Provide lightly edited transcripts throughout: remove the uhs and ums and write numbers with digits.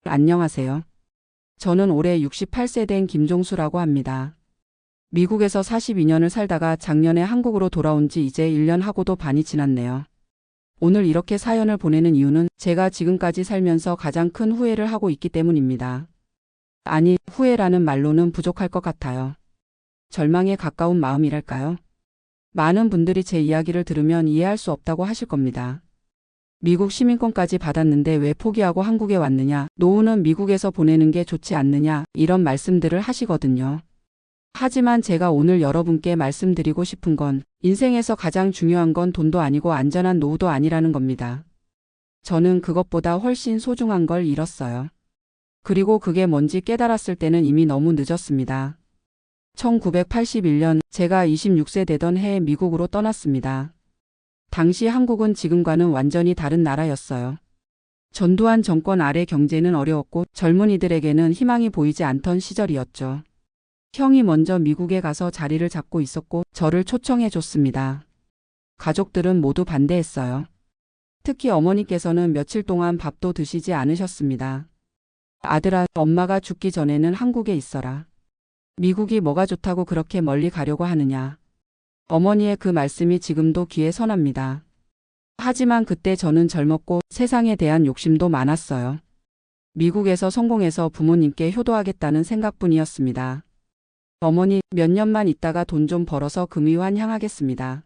안녕하세요. 저는 올해 68세 된 김종수라고 합니다. 미국에서 42년을 살다가 작년에 한국으로 돌아온 지 이제 1년 하고도 반이 지났네요. 오늘 이렇게 사연을 보내는 이유는 제가 지금까지 살면서 가장 큰 후회를 하고 있기 때문입니다. 아니, 후회라는 말로는 부족할 것 같아요. 절망에 가까운 마음이랄까요? 많은 분들이 제 이야기를 들으면 이해할 수 없다고 하실 겁니다. 미국 시민권까지 받았는데 왜 포기하고 한국에 왔느냐, 노후는 미국에서 보내는 게 좋지 않느냐, 이런 말씀들을 하시거든요. 하지만 제가 오늘 여러분께 말씀드리고 싶은 건 인생에서 가장 중요한 건 돈도 아니고 안전한 노후도 아니라는 겁니다. 저는 그것보다 훨씬 소중한 걸 잃었어요. 그리고 그게 뭔지 깨달았을 때는 이미 너무 늦었습니다. 1981년 제가 26세 되던 해에 미국으로 떠났습니다. 당시 한국은 지금과는 완전히 다른 나라였어요. 전두환 정권 아래 경제는 어려웠고 젊은이들에게는 희망이 보이지 않던 시절이었죠. 형이 먼저 미국에 가서 자리를 잡고 있었고 저를 초청해 줬습니다. 가족들은 모두 반대했어요. 특히 어머니께서는 며칠 동안 밥도 드시지 않으셨습니다. 아들아, 엄마가 죽기 전에는 한국에 있어라. 미국이 뭐가 좋다고 그렇게 멀리 가려고 하느냐. 어머니의 그 말씀이 지금도 귀에 선합니다. 하지만 그때 저는 젊었고 세상에 대한 욕심도 많았어요. 미국에서 성공해서 부모님께 효도하겠다는 생각뿐이었습니다. 어머니, 몇 년만 있다가 돈 좀 벌어서 금위환 향하겠습니다.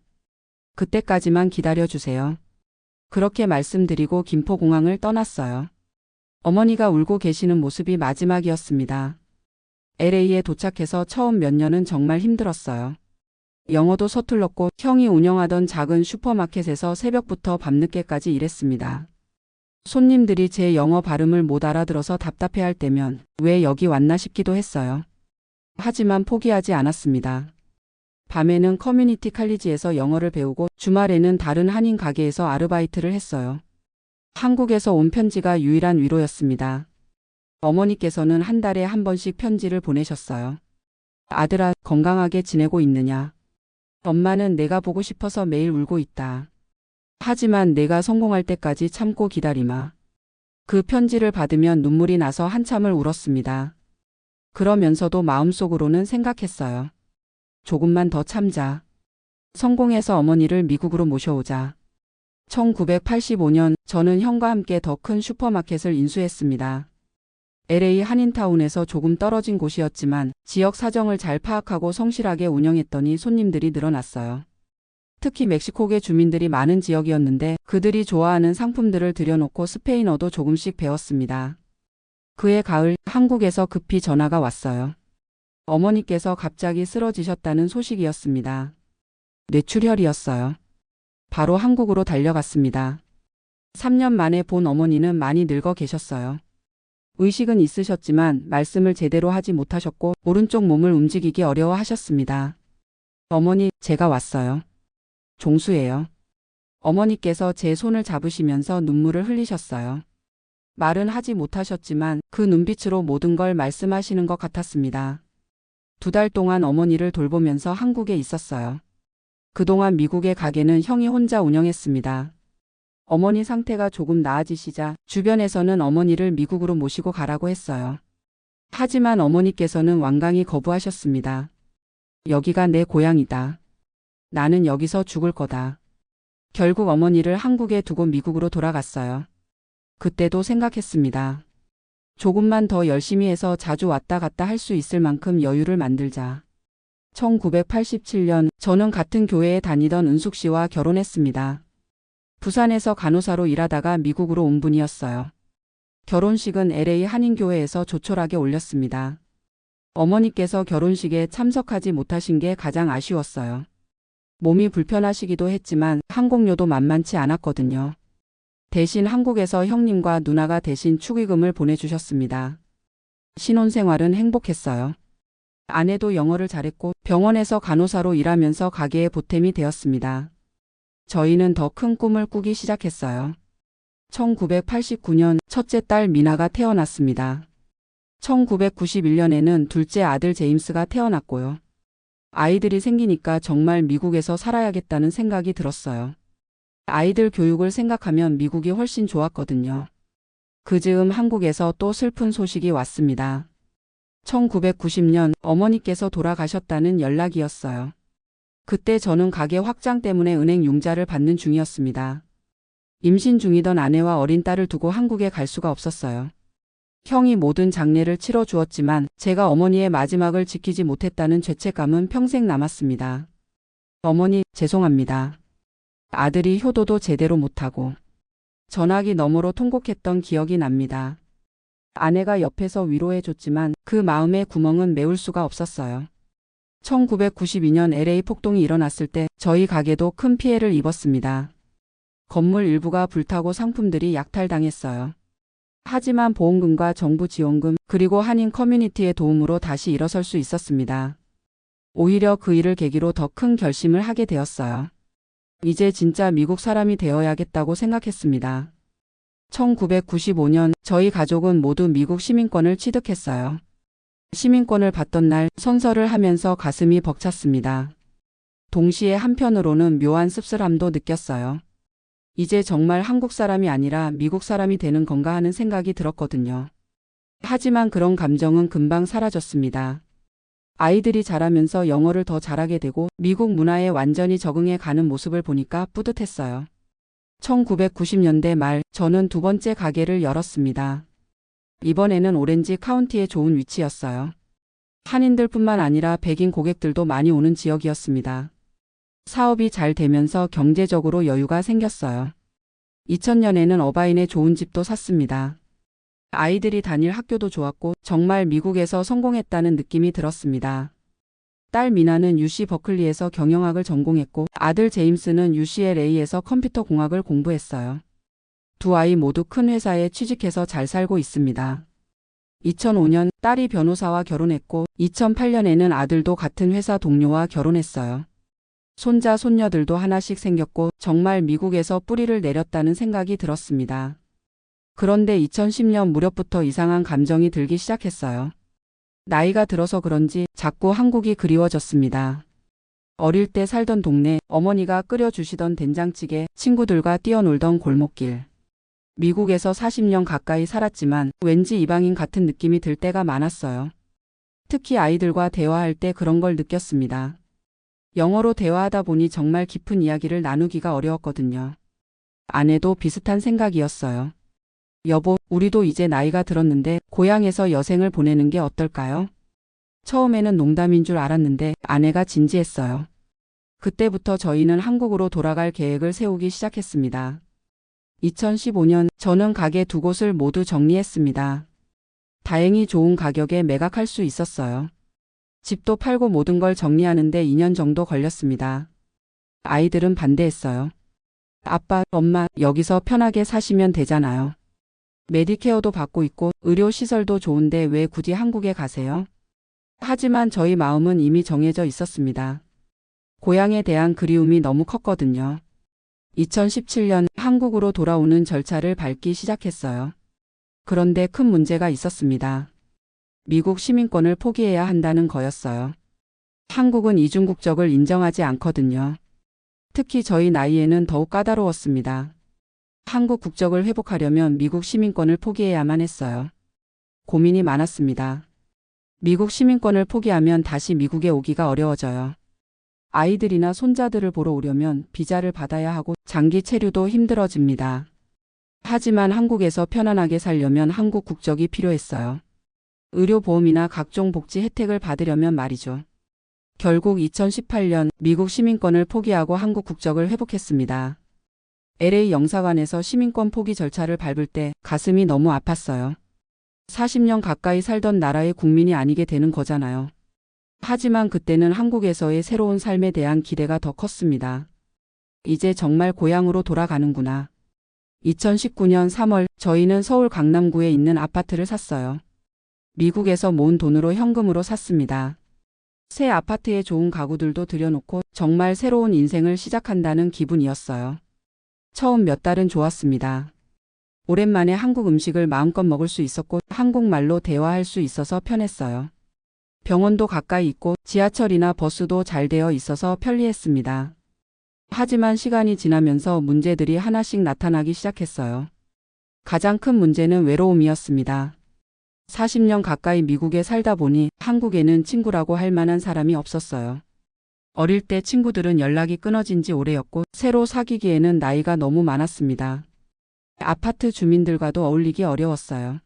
그때까지만 기다려주세요. 그렇게 말씀드리고 김포공항을 떠났어요. 어머니가 울고 계시는 모습이 마지막이었습니다. LA에 도착해서 처음 몇 년은 정말 힘들었어요. 영어도 서툴렀고 형이 운영하던 작은 슈퍼마켓에서 새벽부터 밤늦게까지 일했습니다. 손님들이 제 영어 발음을 못 알아들어서 답답해할 때면 왜 여기 왔나 싶기도 했어요. 하지만 포기하지 않았습니다. 밤에는 커뮤니티 칼리지에서 영어를 배우고 주말에는 다른 한인 가게에서 아르바이트를 했어요. 한국에서 온 편지가 유일한 위로였습니다. 어머니께서는 한 달에 한 번씩 편지를 보내셨어요. 아들아, 건강하게 지내고 있느냐? 엄마는 내가 보고 싶어서 매일 울고 있다. 하지만 내가 성공할 때까지 참고 기다리마. 그 편지를 받으면 눈물이 나서 한참을 울었습니다. 그러면서도 마음속으로는 생각했어요. 조금만 더 참자. 성공해서 어머니를 미국으로 모셔오자. 1985년 저는 형과 함께 더 큰 슈퍼마켓을 인수했습니다. LA 한인타운에서 조금 떨어진 곳이었지만 지역 사정을 잘 파악하고 성실하게 운영했더니 손님들이 늘어났어요. 특히 멕시코계 주민들이 많은 지역이었는데 그들이 좋아하는 상품들을 들여놓고 스페인어도 조금씩 배웠습니다. 그해 가을 한국에서 급히 전화가 왔어요. 어머니께서 갑자기 쓰러지셨다는 소식이었습니다. 뇌출혈이었어요. 바로 한국으로 달려갔습니다. 3년 만에 본 어머니는 많이 늙어 계셨어요. 의식은 있으셨지만 말씀을 제대로 하지 못하셨고 오른쪽 몸을 움직이기 어려워하셨습니다. 어머니, 제가 왔어요. 종수예요. 어머니께서 제 손을 잡으시면서 눈물을 흘리셨어요. 말은 하지 못하셨지만 그 눈빛으로 모든 걸 말씀하시는 것 같았습니다. 2달 동안 어머니를 돌보면서 한국에 있었어요. 그동안 미국의 가게는 형이 혼자 운영했습니다. 어머니 상태가 조금 나아지시자 주변에서는 어머니를 미국으로 모시고 가라고 했어요. 하지만 어머니께서는 완강히 거부하셨습니다. 여기가 내 고향이다. 나는 여기서 죽을 거다. 결국 어머니를 한국에 두고 미국으로 돌아갔어요. 그때도 생각했습니다. 조금만 더 열심히 해서 자주 왔다 갔다 할 수 있을 만큼 여유를 만들자. 1987년 저는 같은 교회에 다니던 은숙 씨와 결혼했습니다. 부산에서 간호사로 일하다가 미국으로 온 분이었어요. 결혼식은 LA 한인교회에서 조촐하게 올렸습니다. 어머니께서 결혼식에 참석하지 못하신 게 가장 아쉬웠어요. 몸이 불편하시기도 했지만 항공료도 만만치 않았거든요. 대신 한국에서 형님과 누나가 대신 축의금을 보내주셨습니다. 신혼생활은 행복했어요. 아내도 영어를 잘했고 병원에서 간호사로 일하면서 가게에 보탬이 되었습니다. 저희는 더 큰 꿈을 꾸기 시작했어요. 1989년 첫째 딸 미나가 태어났습니다. 1991년에는 둘째 아들 제임스가 태어났고요. 아이들이 생기니까 정말 미국에서 살아야겠다는 생각이 들었어요. 아이들 교육을 생각하면 미국이 훨씬 좋았거든요. 그 즈음 한국에서 또 슬픈 소식이 왔습니다. 1990년 어머니께서 돌아가셨다는 연락이었어요. 그때 저는 가게 확장 때문에 은행 융자를 받는 중이었습니다. 임신 중이던 아내와 어린 딸을 두고 한국에 갈 수가 없었어요. 형이 모든 장례를 치러 주었지만 제가 어머니의 마지막을 지키지 못했다는 죄책감은 평생 남았습니다. 어머니, 죄송합니다. 아들이 효도도 제대로 못하고 전화기 너머로 통곡했던 기억이 납니다. 아내가 옆에서 위로해줬지만 그 마음의 구멍은 메울 수가 없었어요. 1992년 LA 폭동이 일어났을 때 저희 가게도 큰 피해를 입었습니다. 건물 일부가 불타고 상품들이 약탈당했어요. 하지만 보험금과 정부 지원금 그리고 한인 커뮤니티의 도움으로 다시 일어설 수 있었습니다. 오히려 그 일을 계기로 더 큰 결심을 하게 되었어요. 이제 진짜 미국 사람이 되어야겠다고 생각했습니다. 1995년 저희 가족은 모두 미국 시민권을 취득했어요. 시민권을 받던 날 선서를 하면서 가슴이 벅찼습니다. 동시에 한편으로는 묘한 씁쓸함도 느꼈어요. 이제 정말 한국 사람이 아니라 미국 사람이 되는 건가 하는 생각이 들었거든요. 하지만 그런 감정은 금방 사라졌습니다. 아이들이 자라면서 영어를 더 잘하게 되고 미국 문화에 완전히 적응해 가는 모습을 보니까 뿌듯했어요. 1990년대 말 저는 두 번째 가게를 열었습니다. 이번에는 오렌지 카운티에 좋은 위치였어요. 한인들뿐만 아니라 백인 고객들도 많이 오는 지역이었습니다. 사업이 잘 되면서 경제적으로 여유가 생겼어요. 2000년에는 어바인에 좋은 집도 샀습니다. 아이들이 다닐 학교도 좋았고 정말 미국에서 성공했다는 느낌이 들었습니다. 딸 미나는 UC 버클리에서 경영학을 전공했고 아들 제임스는 UCLA에서 컴퓨터 공학을 공부했어요. 두 아이 모두 큰 회사에 취직해서 잘 살고 있습니다. 2005년 딸이 변호사와 결혼했고 2008년에는 아들도 같은 회사 동료와 결혼했어요. 손자 손녀들도 하나씩 생겼고 정말 미국에서 뿌리를 내렸다는 생각이 들었습니다. 그런데 2010년 무렵부터 이상한 감정이 들기 시작했어요. 나이가 들어서 그런지 자꾸 한국이 그리워졌습니다. 어릴 때 살던 동네, 어머니가 끓여주시던 된장찌개, 친구들과 뛰어놀던 골목길. 미국에서 40년 가까이 살았지만 왠지 이방인 같은 느낌이 들 때가 많았어요. 특히 아이들과 대화할 때 그런 걸 느꼈습니다. 영어로 대화하다 보니 정말 깊은 이야기를 나누기가 어려웠거든요. 아내도 비슷한 생각이었어요. 여보, 우리도 이제 나이가 들었는데 고향에서 여생을 보내는 게 어떨까요? 처음에는 농담인 줄 알았는데 아내가 진지했어요. 그때부터 저희는 한국으로 돌아갈 계획을 세우기 시작했습니다. 2015년 저는 가게 두 곳을 모두 정리했습니다. 다행히 좋은 가격에 매각할 수 있었어요. 집도 팔고 모든 걸 정리하는데 2년 정도 걸렸습니다. 아이들은 반대했어요. 아빠, 엄마, 여기서 편하게 사시면 되잖아요. 메디케어도 받고 있고 의료시설도 좋은데 왜 굳이 한국에 가세요? 하지만 저희 마음은 이미 정해져 있었습니다. 고향에 대한 그리움이 너무 컸거든요. 2017년 한국으로 돌아오는 절차를 밟기 시작했어요. 그런데 큰 문제가 있었습니다. 미국 시민권을 포기해야 한다는 거였어요. 한국은 이중국적을 인정하지 않거든요. 특히 저희 나이에는 더욱 까다로웠습니다. 한국 국적을 회복하려면 미국 시민권을 포기해야만 했어요. 고민이 많았습니다. 미국 시민권을 포기하면 다시 미국에 오기가 어려워져요. 아이들이나 손자들을 보러 오려면 비자를 받아야 하고 장기 체류도 힘들어집니다. 하지만 한국에서 편안하게 살려면 한국 국적이 필요했어요. 의료보험이나 각종 복지 혜택을 받으려면 말이죠. 결국 2018년 미국 시민권을 포기하고 한국 국적을 회복했습니다. LA 영사관에서 시민권 포기 절차를 밟을 때 가슴이 너무 아팠어요. 40년 가까이 살던 나라의 국민이 아니게 되는 거잖아요. 하지만 그때는 한국에서의 새로운 삶에 대한 기대가 더 컸습니다. 이제 정말 고향으로 돌아가는구나. 2019년 3월 저희는 서울 강남구에 있는 아파트를 샀어요. 미국에서 모은 돈으로 현금으로 샀습니다. 새 아파트에 좋은 가구들도 들여놓고 정말 새로운 인생을 시작한다는 기분이었어요. 처음 몇 달은 좋았습니다. 오랜만에 한국 음식을 마음껏 먹을 수 있었고 한국말로 대화할 수 있어서 편했어요. 병원도 가까이 있고 지하철이나 버스도 잘 되어 있어서 편리했습니다. 하지만 시간이 지나면서 문제들이 하나씩 나타나기 시작했어요. 가장 큰 문제는 외로움이었습니다. 40년 가까이 미국에 살다 보니 한국에는 친구라고 할 만한 사람이 없었어요. 어릴 때 친구들은 연락이 끊어진 지 오래였고 새로 사귀기에는 나이가 너무 많았습니다. 아파트 주민들과도 어울리기 어려웠어요.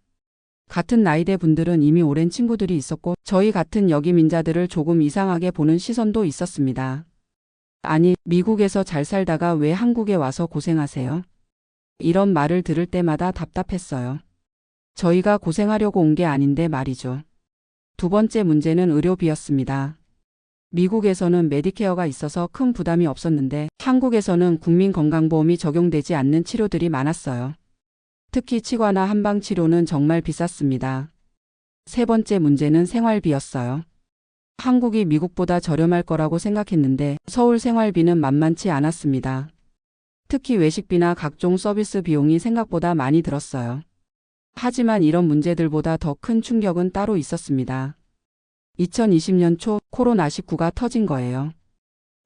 같은 나이대 분들은 이미 오랜 친구들이 있었고 저희 같은 여기민자들을 조금 이상하게 보는 시선도 있었습니다. 아니, 미국에서 잘 살다가 왜 한국에 와서 고생하세요? 이런 말을 들을 때마다 답답했어요. 저희가 고생하려고 온 게 아닌데 말이죠. 두 번째 문제는 의료비였습니다. 미국에서는 메디케어가 있어서 큰 부담이 없었는데 한국에서는 국민건강보험이 적용되지 않는 치료들이 많았어요. 특히 치과나 한방치료는 정말 비쌌습니다. 세 번째 문제는 생활비였어요. 한국이 미국보다 저렴할 거라고 생각했는데 서울 생활비는 만만치 않았습니다. 특히 외식비나 각종 서비스 비용이 생각보다 많이 들었어요. 하지만 이런 문제들보다 더 큰 충격은 따로 있었습니다. 2020년 초 코로나19가 터진 거예요.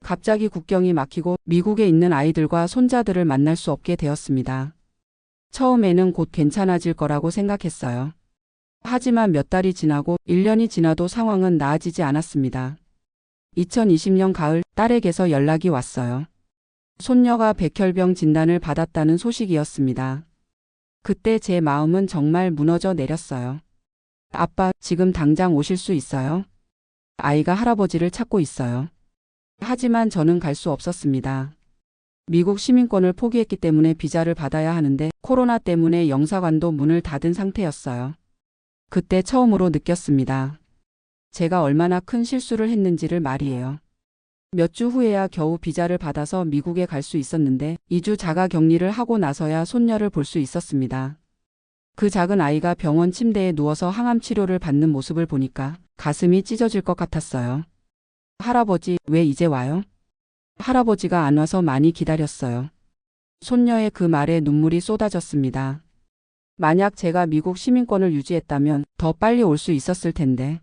갑자기 국경이 막히고 미국에 있는 아이들과 손자들을 만날 수 없게 되었습니다. 처음에는 곧 괜찮아질 거라고 생각했어요. 하지만 몇 달이 지나고 1년이 지나도 상황은 나아지지 않았습니다. 2020년 가을 딸에게서 연락이 왔어요. 손녀가 백혈병 진단을 받았다는 소식이었습니다. 그때 제 마음은 정말 무너져 내렸어요. 아빠, 지금 당장 오실 수 있어요? 아이가 할아버지를 찾고 있어요. 하지만 저는 갈 수 없었습니다. 미국 시민권을 포기했기 때문에 비자를 받아야 하는데 코로나 때문에 영사관도 문을 닫은 상태였어요. 그때 처음으로 느꼈습니다. 제가 얼마나 큰 실수를 했는지를 말이에요. 몇 주 후에야 겨우 비자를 받아서 미국에 갈 수 있었는데 2주 자가 격리를 하고 나서야 손녀를 볼 수 있었습니다. 그 작은 아이가 병원 침대에 누워서 항암 치료를 받는 모습을 보니까 가슴이 찢어질 것 같았어요. 할아버지, 왜 이제 와요? 할아버지가 안 와서 많이 기다렸어요. 손녀의 그 말에 눈물이 쏟아졌습니다. 만약 제가 미국 시민권을 유지했다면 더 빨리 올 수 있었을 텐데.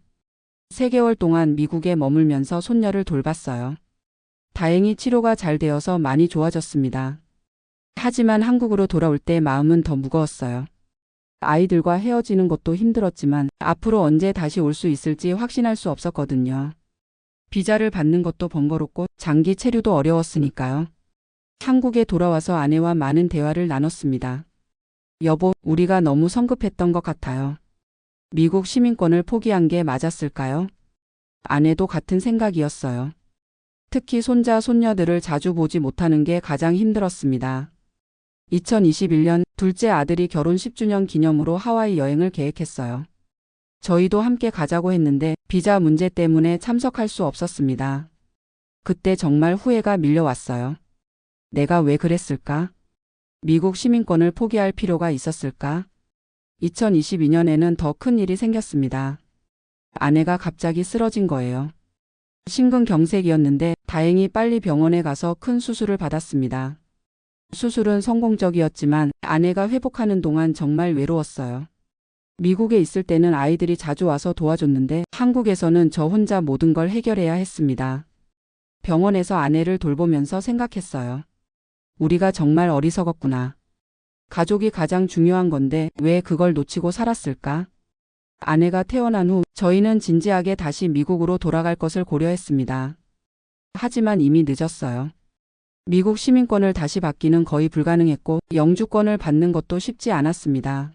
3개월 동안 미국에 머물면서 손녀를 돌봤어요. 다행히 치료가 잘 되어서 많이 좋아졌습니다. 하지만 한국으로 돌아올 때 마음은 더 무거웠어요. 아이들과 헤어지는 것도 힘들었지만 앞으로 언제 다시 올 수 있을지 확신할 수 없었거든요. 비자를 받는 것도 번거롭고 장기 체류도 어려웠으니까요. 한국에 돌아와서 아내와 많은 대화를 나눴습니다. 여보, 우리가 너무 성급했던 것 같아요. 미국 시민권을 포기한 게 맞았을까요? 아내도 같은 생각이었어요. 특히 손자, 손녀들을 자주 보지 못하는 게 가장 힘들었습니다. 2021년 둘째 아들이 결혼 10주년 기념으로 하와이 여행을 계획했어요. 저희도 함께 가자고 했는데 비자 문제 때문에 참석할 수 없었습니다. 그때 정말 후회가 밀려왔어요. 내가 왜 그랬을까? 미국 시민권을 포기할 필요가 있었을까? 2022년에는 더 큰 일이 생겼습니다. 아내가 갑자기 쓰러진 거예요. 심근경색이었는데 다행히 빨리 병원에 가서 큰 수술을 받았습니다. 수술은 성공적이었지만 아내가 회복하는 동안 정말 외로웠어요. 미국에 있을 때는 아이들이 자주 와서 도와줬는데 한국에서는 저 혼자 모든 걸 해결해야 했습니다. 병원에서 아내를 돌보면서 생각했어요. 우리가 정말 어리석었구나. 가족이 가장 중요한 건데 왜 그걸 놓치고 살았을까? 아내가 태어난 후 저희는 진지하게 다시 미국으로 돌아갈 것을 고려했습니다. 하지만 이미 늦었어요. 미국 시민권을 다시 받기는 거의 불가능했고 영주권을 받는 것도 쉽지 않았습니다.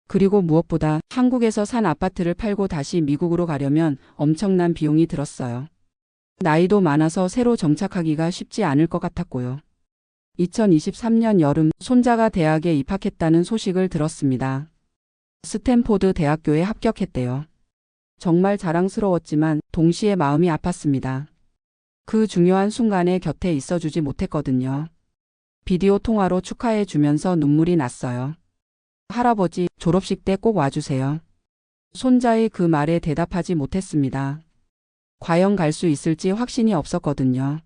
그리고 무엇보다 한국에서 산 아파트를 팔고 다시 미국으로 가려면 엄청난 비용이 들었어요. 나이도 많아서 새로 정착하기가 쉽지 않을 것 같았고요. 2023년 여름 손자가 대학에 입학했다는 소식을 들었습니다. 스탠포드 대학교에 합격했대요. 정말 자랑스러웠지만 동시에 마음이 아팠습니다. 그 중요한 순간에 곁에 있어주지 못했거든요. 비디오 통화로 축하해 주면서 눈물이 났어요. 할아버지, 졸업식 때 꼭 와주세요. 손자의 그 말에 대답하지 못했습니다. 과연 갈 수 있을지 확신이 없었거든요.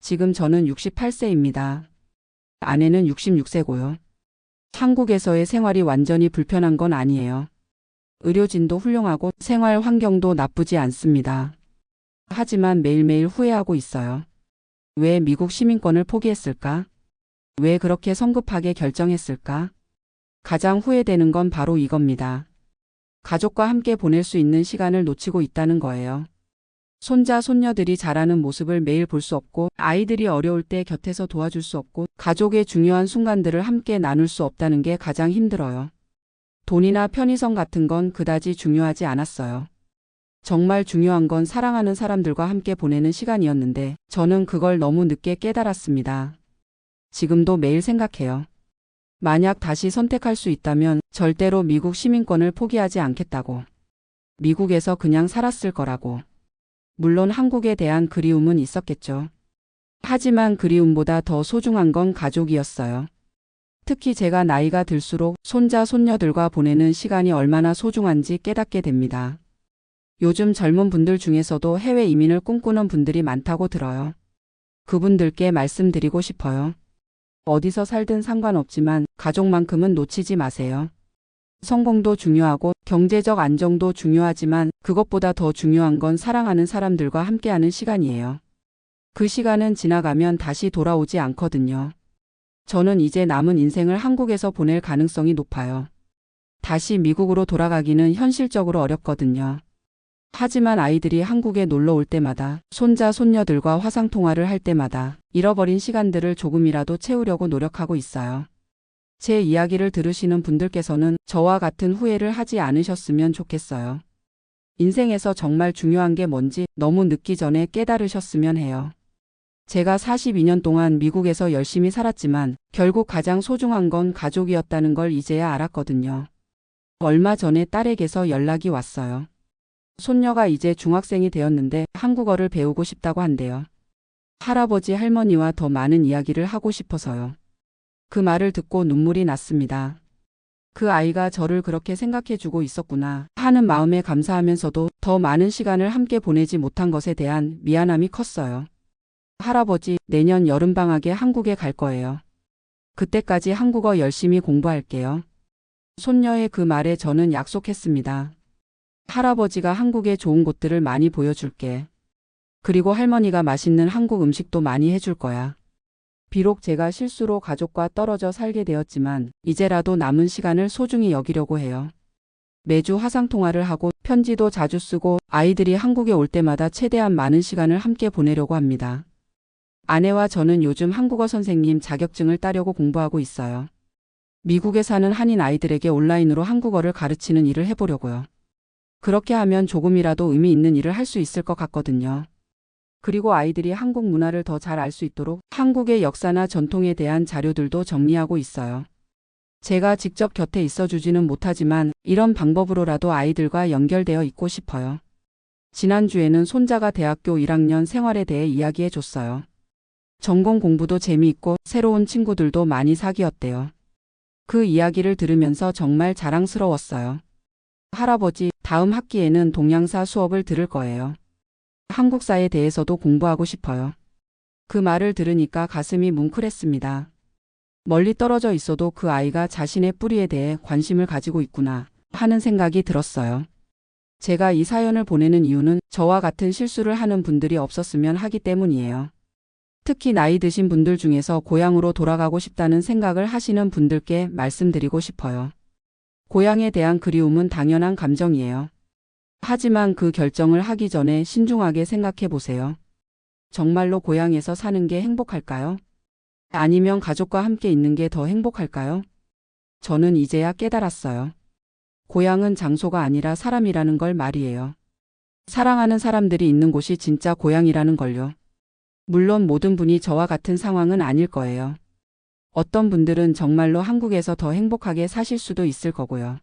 지금 저는 68세입니다. 아내는 66세고요. 한국에서의 생활이 완전히 불편한 건 아니에요. 의료진도 훌륭하고 생활 환경도 나쁘지 않습니다. 하지만 매일매일 후회하고 있어요. 왜 미국 시민권을 포기했을까? 왜 그렇게 성급하게 결정했을까? 가장 후회되는 건 바로 이겁니다. 가족과 함께 보낼 수 있는 시간을 놓치고 있다는 거예요. 손자, 손녀들이 자라는 모습을 매일 볼 수 없고, 아이들이 어려울 때 곁에서 도와줄 수 없고, 가족의 중요한 순간들을 함께 나눌 수 없다는 게 가장 힘들어요. 돈이나 편의성 같은 건 그다지 중요하지 않았어요. 정말 중요한 건 사랑하는 사람들과 함께 보내는 시간이었는데, 저는 그걸 너무 늦게 깨달았습니다. 지금도 매일 생각해요. 만약 다시 선택할 수 있다면 절대로 미국 시민권을 포기하지 않겠다고. 미국에서 그냥 살았을 거라고. 물론 한국에 대한 그리움은 있었겠죠. 하지만 그리움보다 더 소중한 건 가족이었어요. 특히 제가 나이가 들수록 손자, 손녀들과 보내는 시간이 얼마나 소중한지 깨닫게 됩니다. 요즘 젊은 분들 중에서도 해외 이민을 꿈꾸는 분들이 많다고 들어요. 그분들께 말씀드리고 싶어요. 어디서 살든 상관없지만 가족만큼은 놓치지 마세요. 성공도 중요하고 경제적 안정도 중요하지만 그것보다 더 중요한 건 사랑하는 사람들과 함께하는 시간이에요. 그 시간은 지나가면 다시 돌아오지 않거든요. 저는 이제 남은 인생을 한국에서 보낼 가능성이 높아요. 다시 미국으로 돌아가기는 현실적으로 어렵거든요. 하지만 아이들이 한국에 놀러 올 때마다, 손자, 손녀들과 화상통화를 할 때마다 잃어버린 시간들을 조금이라도 채우려고 노력하고 있어요. 제 이야기를 들으시는 분들께서는 저와 같은 후회를 하지 않으셨으면 좋겠어요. 인생에서 정말 중요한 게 뭔지 너무 늦기 전에 깨달으셨으면 해요. 제가 42년 동안 미국에서 열심히 살았지만 결국 가장 소중한 건 가족이었다는 걸 이제야 알았거든요. 얼마 전에 딸에게서 연락이 왔어요. 손녀가 이제 중학생이 되었는데 한국어를 배우고 싶다고 한대요. 할아버지, 할머니와 더 많은 이야기를 하고 싶어서요. 그 말을 듣고 눈물이 났습니다. 그 아이가 저를 그렇게 생각해주고 있었구나 하는 마음에 감사하면서도 더 많은 시간을 함께 보내지 못한 것에 대한 미안함이 컸어요. 할아버지, 내년 여름방학에 한국에 갈 거예요. 그때까지 한국어 열심히 공부할게요. 손녀의 그 말에 저는 약속했습니다. 할아버지가 한국의 좋은 곳들을 많이 보여줄게. 그리고 할머니가 맛있는 한국 음식도 많이 해줄 거야. 비록 제가 실수로 가족과 떨어져 살게 되었지만 이제라도 남은 시간을 소중히 여기려고 해요. 매주 화상통화를 하고 편지도 자주 쓰고 아이들이 한국에 올 때마다 최대한 많은 시간을 함께 보내려고 합니다. 아내와 저는 요즘 한국어 선생님 자격증을 따려고 공부하고 있어요. 미국에 사는 한인 아이들에게 온라인으로 한국어를 가르치는 일을 해보려고요. 그렇게 하면 조금이라도 의미 있는 일을 할 수 있을 것 같거든요. 그리고 아이들이 한국 문화를 더 잘 알 수 있도록 한국의 역사나 전통에 대한 자료들도 정리하고 있어요. 제가 직접 곁에 있어주지는 못하지만 이런 방법으로라도 아이들과 연결되어 있고 싶어요. 지난주에는 손자가 대학교 1학년 생활에 대해 이야기해 줬어요. 전공 공부도 재미있고 새로운 친구들도 많이 사귀었대요. 그 이야기를 들으면서 정말 자랑스러웠어요. 할아버지, 다음 학기에는 동양사 수업을 들을 거예요. 한국사에 대해서도 공부하고 싶어요. 그 말을 들으니까 가슴이 뭉클했습니다. 멀리 떨어져 있어도 그 아이가 자신의 뿌리에 대해 관심을 가지고 있구나 하는 생각이 들었어요. 제가 이 사연을 보내는 이유는 저와 같은 실수를 하는 분들이 없었으면 하기 때문이에요. 특히 나이 드신 분들 중에서 고향으로 돌아가고 싶다는 생각을 하시는 분들께 말씀드리고 싶어요. 고향에 대한 그리움은 당연한 감정이에요. 하지만 그 결정을 하기 전에 신중하게 생각해 보세요. 정말로 고향에서 사는 게 행복할까요? 아니면 가족과 함께 있는 게 더 행복할까요? 저는 이제야 깨달았어요. 고향은 장소가 아니라 사람이라는 걸 말이에요. 사랑하는 사람들이 있는 곳이 진짜 고향이라는 걸요. 물론 모든 분이 저와 같은 상황은 아닐 거예요. 어떤 분들은 정말로 한국에서 더 행복하게 사실 수도 있을 거고요.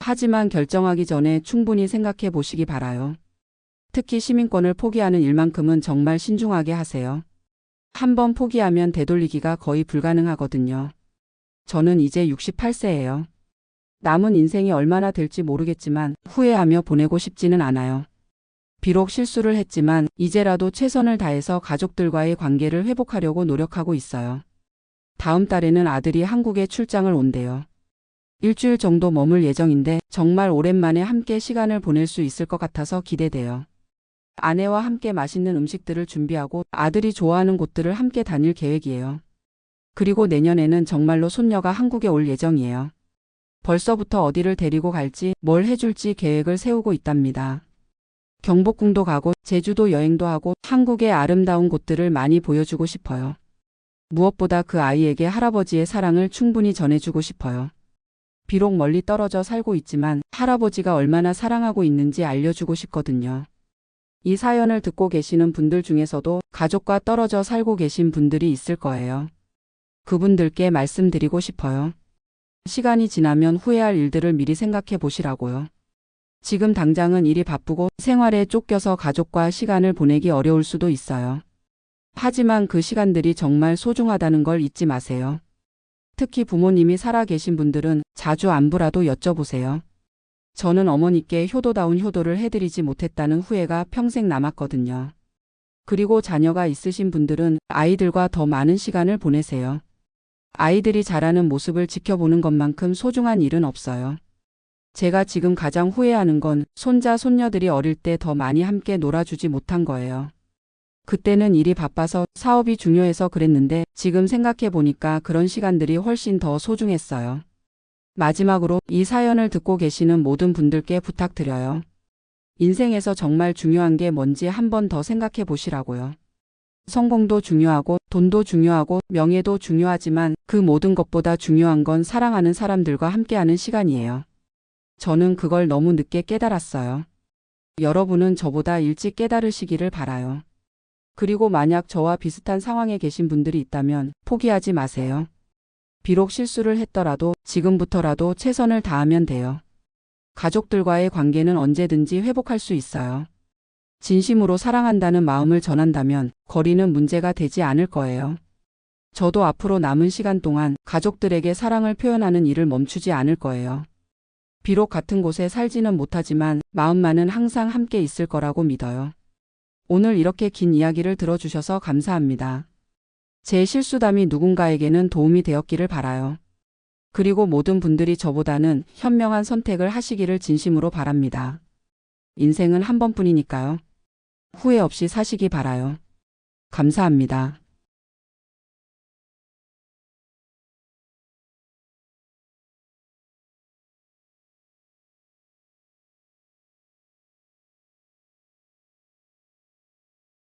하지만 결정하기 전에 충분히 생각해 보시기 바라요. 특히 시민권을 포기하는 일만큼은 정말 신중하게 하세요. 한번 포기하면 되돌리기가 거의 불가능하거든요. 저는 이제 68세예요. 남은 인생이 얼마나 될지 모르겠지만 후회하며 보내고 싶지는 않아요. 비록 실수를 했지만 이제라도 최선을 다해서 가족들과의 관계를 회복하려고 노력하고 있어요. 다음 달에는 아들이 한국에 출장을 온대요. 일주일 정도 머물 예정인데 정말 오랜만에 함께 시간을 보낼 수 있을 것 같아서 기대돼요. 아내와 함께 맛있는 음식들을 준비하고 아들이 좋아하는 곳들을 함께 다닐 계획이에요. 그리고 내년에는 정말로 손녀가 한국에 올 예정이에요. 벌써부터 어디를 데리고 갈지, 뭘 해줄지 계획을 세우고 있답니다. 경복궁도 가고 제주도 여행도 하고 한국의 아름다운 곳들을 많이 보여주고 싶어요. 무엇보다 그 아이에게 할아버지의 사랑을 충분히 전해주고 싶어요. 비록 멀리 떨어져 살고 있지만 할아버지가 얼마나 사랑하고 있는지 알려주고 싶거든요. 이 사연을 듣고 계시는 분들 중에서도 가족과 떨어져 살고 계신 분들이 있을 거예요. 그분들께 말씀드리고 싶어요. 시간이 지나면 후회할 일들을 미리 생각해 보시라고요. 지금 당장은 일이 바쁘고 생활에 쫓겨서 가족과 시간을 보내기 어려울 수도 있어요. 하지만 그 시간들이 정말 소중하다는 걸 잊지 마세요. 특히 부모님이 살아 계신 분들은 자주 안부라도 여쭤보세요. 저는 어머니께 효도다운 효도를 해드리지 못했다는 후회가 평생 남았거든요. 그리고 자녀가 있으신 분들은 아이들과 더 많은 시간을 보내세요. 아이들이 자라는 모습을 지켜보는 것만큼 소중한 일은 없어요. 제가 지금 가장 후회하는 건 손자, 손녀들이 어릴 때 더 많이 함께 놀아주지 못한 거예요. 그때는 일이 바빠서 사업이 중요해서 그랬는데 지금 생각해 보니까 그런 시간들이 훨씬 더 소중했어요. 마지막으로 이 사연을 듣고 계시는 모든 분들께 부탁드려요. 인생에서 정말 중요한 게 뭔지 한 번 더 생각해 보시라고요. 성공도 중요하고 돈도 중요하고 명예도 중요하지만 그 모든 것보다 중요한 건 사랑하는 사람들과 함께하는 시간이에요. 저는 그걸 너무 늦게 깨달았어요. 여러분은 저보다 일찍 깨달으시기를 바라요. 그리고 만약 저와 비슷한 상황에 계신 분들이 있다면 포기하지 마세요. 비록 실수를 했더라도 지금부터라도 최선을 다하면 돼요. 가족들과의 관계는 언제든지 회복할 수 있어요. 진심으로 사랑한다는 마음을 전한다면 거리는 문제가 되지 않을 거예요. 저도 앞으로 남은 시간 동안 가족들에게 사랑을 표현하는 일을 멈추지 않을 거예요. 비록 같은 곳에 살지는 못하지만 마음만은 항상 함께 있을 거라고 믿어요. 오늘 이렇게 긴 이야기를 들어주셔서 감사합니다. 제 실수담이 누군가에게는 도움이 되었기를 바라요. 그리고 모든 분들이 저보다는 현명한 선택을 하시기를 진심으로 바랍니다. 인생은 한 번뿐이니까요. 후회 없이 사시기 바라요. 감사합니다.